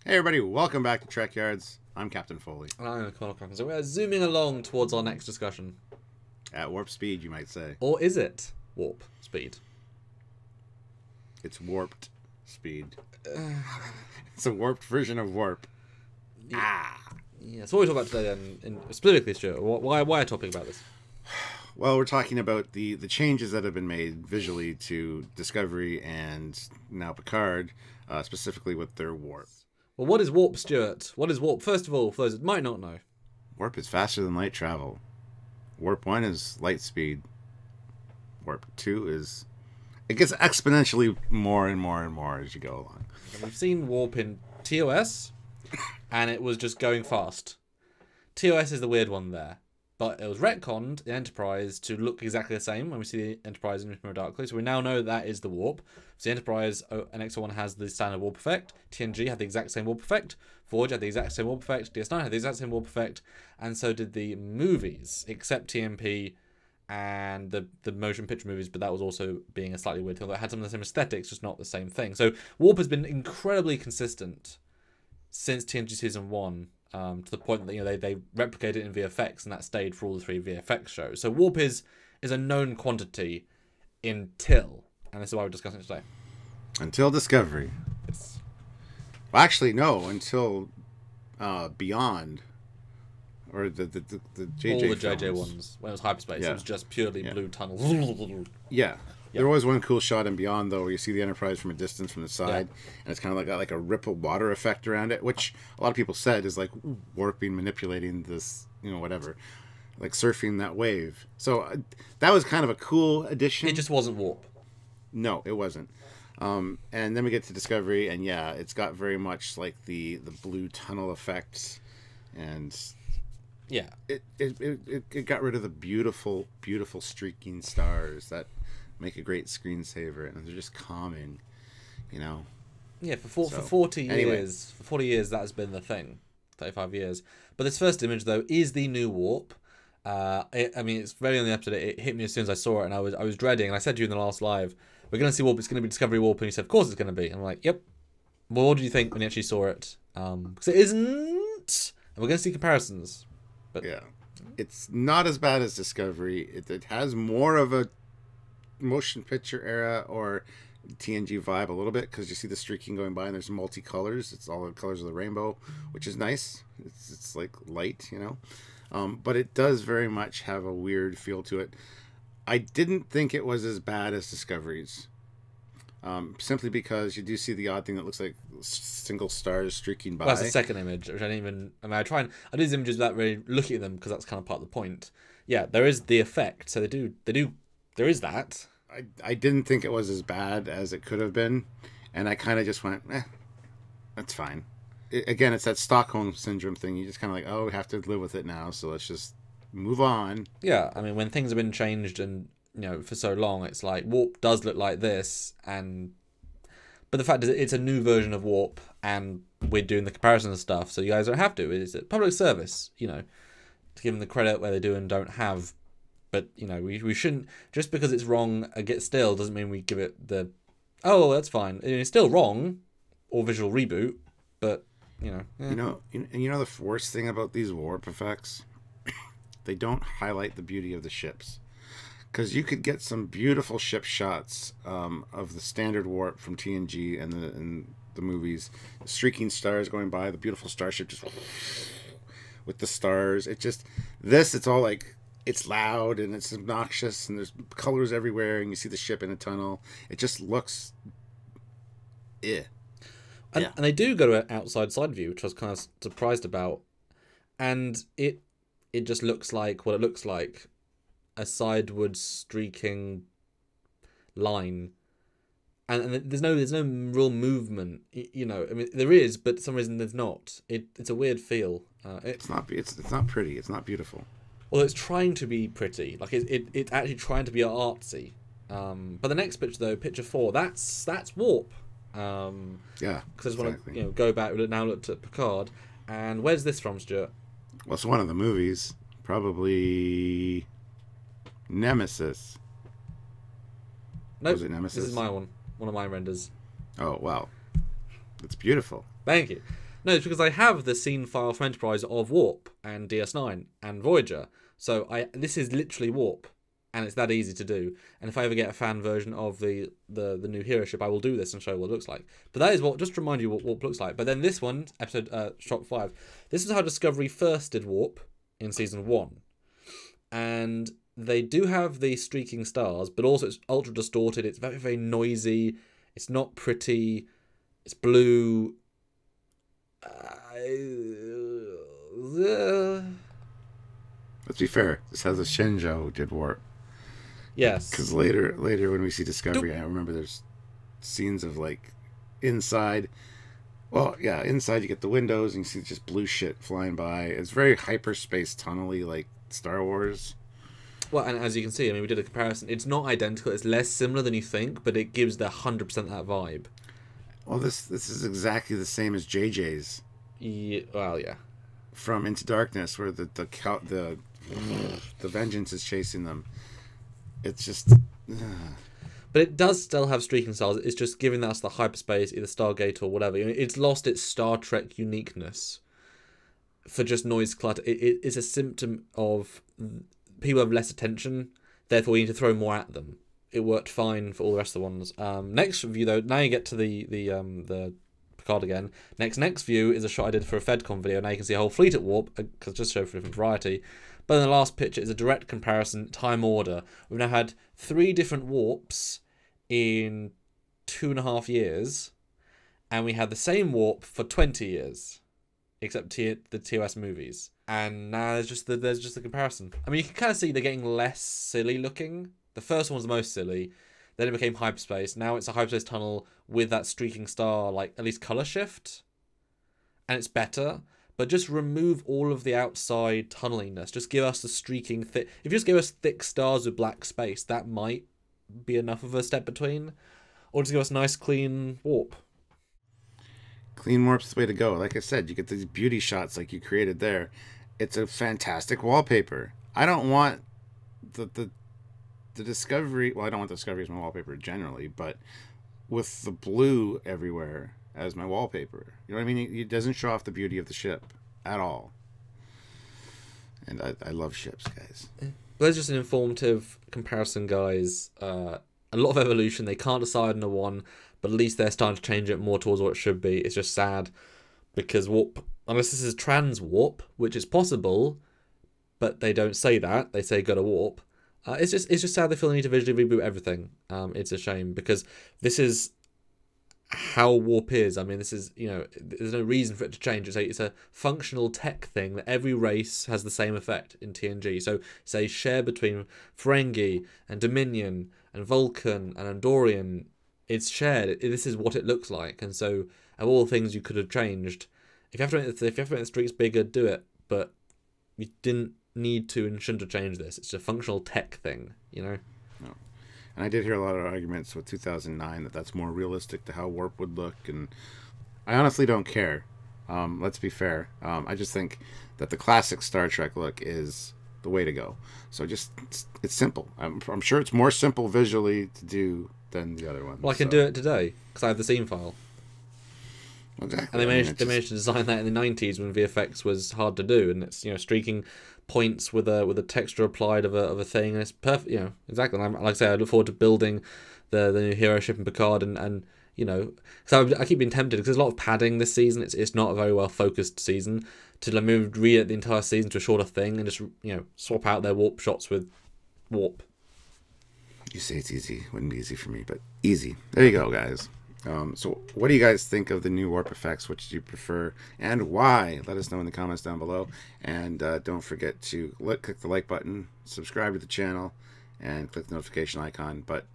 Hey everybody, welcome back to Trek Yards. I'm Captain Foley. And I'm Connor Cochran. So we're zooming along towards our next discussion. At warp speed, you might say. Or is it warp speed? It's warped speed. It's a warped version of warp. Yeah, so what are we talking about today then, specifically, Stuart? Why a topic about this? Well, we're talking about the changes that have been made visually to Discovery and now Picard, specifically with their warp. Well, what is warp, Stuart? What is warp? First of all, for those that might not know. Warp is faster than light travel. Warp 1 is light speed. Warp 2 is... It gets exponentially more and more and more as you go along. We've seen warp in TOS, and it was just going fast. TOS is the weird one there. But it was retconned in Enterprise to look exactly the same when we see the Enterprise in Mirror Darkly. So we now know that is the warp. So the Enterprise NX-01 has the standard warp effect. TNG had the exact same warp effect. Forge had the exact same warp effect. DS9 had the exact same warp effect. And so did the movies, except TMP and the motion picture movies. But that was also being a slightly weird thing. It had some of the same aesthetics, just not the same thing. So warp has been incredibly consistent since TNG Season 1. To the point that they replicated it in VFX, and that stayed for all the 3 VFX shows. So warp is a known quantity until, and this is why we're discussing it today. Until Discovery. Yes. Well, actually, no, until Beyond, or the JJ All the films. JJ ones when it was hyperspace, it was just purely blue tunnels. Yeah. There was one cool shot in Beyond, though, where you see the Enterprise from a distance from the side, and it's kind of got like a ripple water effect around it, which a lot of people said is like warping, manipulating this, whatever, like surfing that wave. So that was kind of a cool addition. It just wasn't warp. No, it wasn't. And then we get to Discovery, and yeah, it's got very much like the blue tunnel effect, and yeah, it got rid of the beautiful streaking stars that make a great screensaver, and they're just calming, Yeah, for 40 years, for 40 years that has been the thing, 35 years. But this first image though is the new warp. It's very on the episode. It hit me as soon as I saw it, and I was dreading. And I said to you in the last live, "We're going to see warp. It's going to be Discovery warp." And you said, "Of course it's going to be." And I'm like, "Yep." Well, what did you think when you actually saw it? Because it isn't, and we're going to see comparisons. But yeah, it's not as bad as Discovery. It has more of a motion picture era or TNG vibe a little bit, because you see the streaking going by and there's multicolors. It's all the colors of the rainbow, which is nice. It's like light, but it does very much have a weird feel to it. I didn't think it was as bad as Discovery's, simply because you do see the odd thing that looks like single stars streaking by. Well, that's the second image, which I didn't even. I do these images without really looking at them, because that's kind of part of the point. Yeah, there is the effect. So they do. There is that. I didn't think it was as bad as it could have been, and I kind of just went, that's fine. Again, it's that Stockholm Syndrome thing. You just kind of like, oh, we have to live with it now, so let's just move on. Yeah, I mean, when things have been changed and, for so long, it's like, warp does look like this, but the fact is it's a new version of warp, and we're doing the comparison and stuff, so you guys don't have to. It's a public service, to give them the credit where they do and don't have. But, we shouldn't, just because it's wrong still doesn't mean we give it the, oh, that's fine. It's still wrong, or visual reboot, but, You know the worst thing about these warp effects? They don't highlight the beauty of the ships. Because you could get some beautiful ship shots of the standard warp from TNG and the movies. The streaking stars going by, the beautiful starship just with the stars. It's all like, it's loud and it's obnoxious and there's colors everywhere and you see the ship in a tunnel. It just looks And they do go to an outside side view, which I was kind of surprised about. And it just looks like what it looks like, a sideward streaking line. And there's no real movement, there is, but for some reason there's not. It's a weird feel. It's not pretty. It's not beautiful. Well, it's trying to be pretty. Like it's actually trying to be artsy. But the next picture, though, picture 4, that's warp. Yeah. Because I just want to go back. We now looked at Picard, and where's this from, Stuart? Well, it's one of the movies, probably Nemesis. Nope. Was it Nemesis? This is my one of my renders. Oh wow, it's beautiful. Thank you. No, it's because I have the scene file from Enterprise of Warp and DS9 and Voyager. So this is literally Warp, and it's that easy to do. And if I ever get a fan version of the new hero ship, I will do this and show what it looks like. But that is what, just to remind you what Warp looks like. But then this one, episode Shock 5, this is how Discovery first did Warp in season 1. And they do have the streaking stars, but also it's ultra distorted. It's very, very noisy. It's not pretty. It's blue. Let's be fair. This has a Shenzhou did Warp. Yes. Because later when we see Discovery, I remember there's scenes of like inside. Well, yeah, inside you get the windows and you see just blue shit flying by. It's very hyperspace tunnely, like Star Wars. Well, and as you can see, I mean, we did a comparison. It's not identical. It's less similar than you think, but it gives the 100% that vibe. Well, this is exactly the same as JJ's. Yeah, well, yeah. From Into Darkness, where the Vengeance is chasing them. It's just. But it does still have streaking stars. It's just giving us the hyperspace, either Stargate or whatever. It's lost its Star Trek uniqueness for just noise clutter. It's a symptom of people have less attention, therefore you need to throw more at them. It worked fine for all the rest of the ones. Next view though, now you get to the Picard again. Next view is a shot I did for a FedCon video. Now you can see a whole fleet at Warp, because just show for different variety. But then the last picture is a direct comparison, time order. We've now had 3 different warps in 2.5 years, and we had the same warp for 20 years, except the TOS movies. And now there's just the comparison. I mean, you can kind of see they're getting less silly looking. The first one was the most silly. Then it became hyperspace. Now it's a hyperspace tunnel with that streaking star, like at least color shift, and it's better. But just remove all of the outside tunneliness. Just give us the streaking thick. If you just give us thick stars with black space, that might be enough of a step between. Or just give us nice clean warp. Clean Warp's the way to go. Like I said, you get these beauty shots like you created there. It's a fantastic wallpaper. I don't want the Discovery. Well, I don't want the Discovery as my wallpaper generally, but with the blue everywhere as my wallpaper. You know what I mean? It doesn't show off the beauty of the ship at all. And I love ships, guys. There's just an informative comparison, guys. A lot of evolution. They can't decide on the one, but at least they're starting to change it more towards what it should be. It's just sad because Warp, unless this is trans Warp, which is possible, but they don't say that. They say go to Warp. It's just sad they feel the need to visually reboot everything. It's a shame because this is how Warp is. I mean, this is, there's no reason for it to change. It's a functional tech thing that every race has the same effect in TNG. So say share between Ferengi and Dominion and Vulcan and Andorian. It's shared. This is what it looks like. And so of all things you could have changed, if you have to make the streaks bigger, do it. But you didn't need to and shouldn't have changed this. It's a functional tech thing, No. And I did hear a lot of arguments with 2009 that that's more realistic to how Warp would look, and I honestly don't care. Let's be fair. I just think that the classic Star Trek look is the way to go. So it's simple. I'm sure it's more simple visually to do than the other ones. Well, I can do it today because I have the scene file. Exactly. And they managed to design that in the 90s when VFX was hard to do, and it's streaking points with a texture applied of a thing, and it's perfect. Exactly. And like I say, I look forward to building the new hero ship in Picard, and because I keep being tempted because there's a lot of padding this season. It's not a very well focused season to re-edit the entire season to a shorter thing and just swap out their warp shots with Warp. You say it's easy. Wouldn't be easy for me, but easy. There you go, guys. So what do you guys think of the new warp effects? Which do you prefer and why? Let us know in the comments down below. And don't forget to click the like button, subscribe to the channel, and click the notification icon. But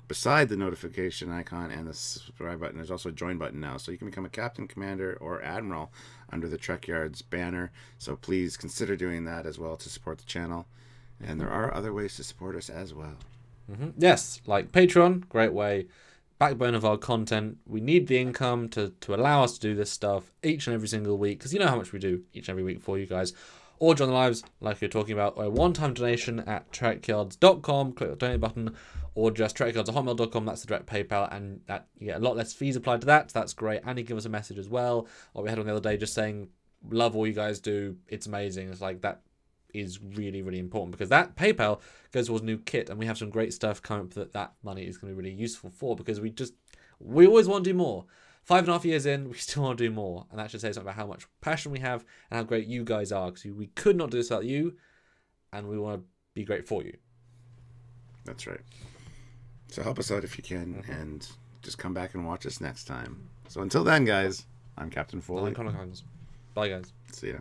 beside the notification icon and the subscribe button, there's also a join button now. So you can become a captain, commander, or admiral under the Trek Yards banner. So please consider doing that as well to support the channel. And there are other ways to support us as well. Yes, like Patreon, great way. Backbone of our content. We need the income to allow us to do this stuff each and every single week, because you know how much we do each and every week for you guys. or join the lives like you're talking about, or a one-time donation at trekyards.com, click the donate button, or just trekyards@hotmail.com, that's the direct PayPal, and that you get a lot less fees applied to that, so that's great. And you give us a message as well, or we had on the other day just saying, love all you guys do, it's amazing. It's like, that is really, really important, because that PayPal goes towards new kit, and we have some great stuff coming up that money is going to be really useful for, because we always want to do more. 5.5 years in, we still want to do more, and that should say something about how much passion we have and how great you guys are, because we could not do this without you, and we want to be great for you. That's right. So help us out if you can, and just come back and watch us next time. So until then, guys, I'm Captain Foley. I'm Connor Coggins. Bye, guys. See ya.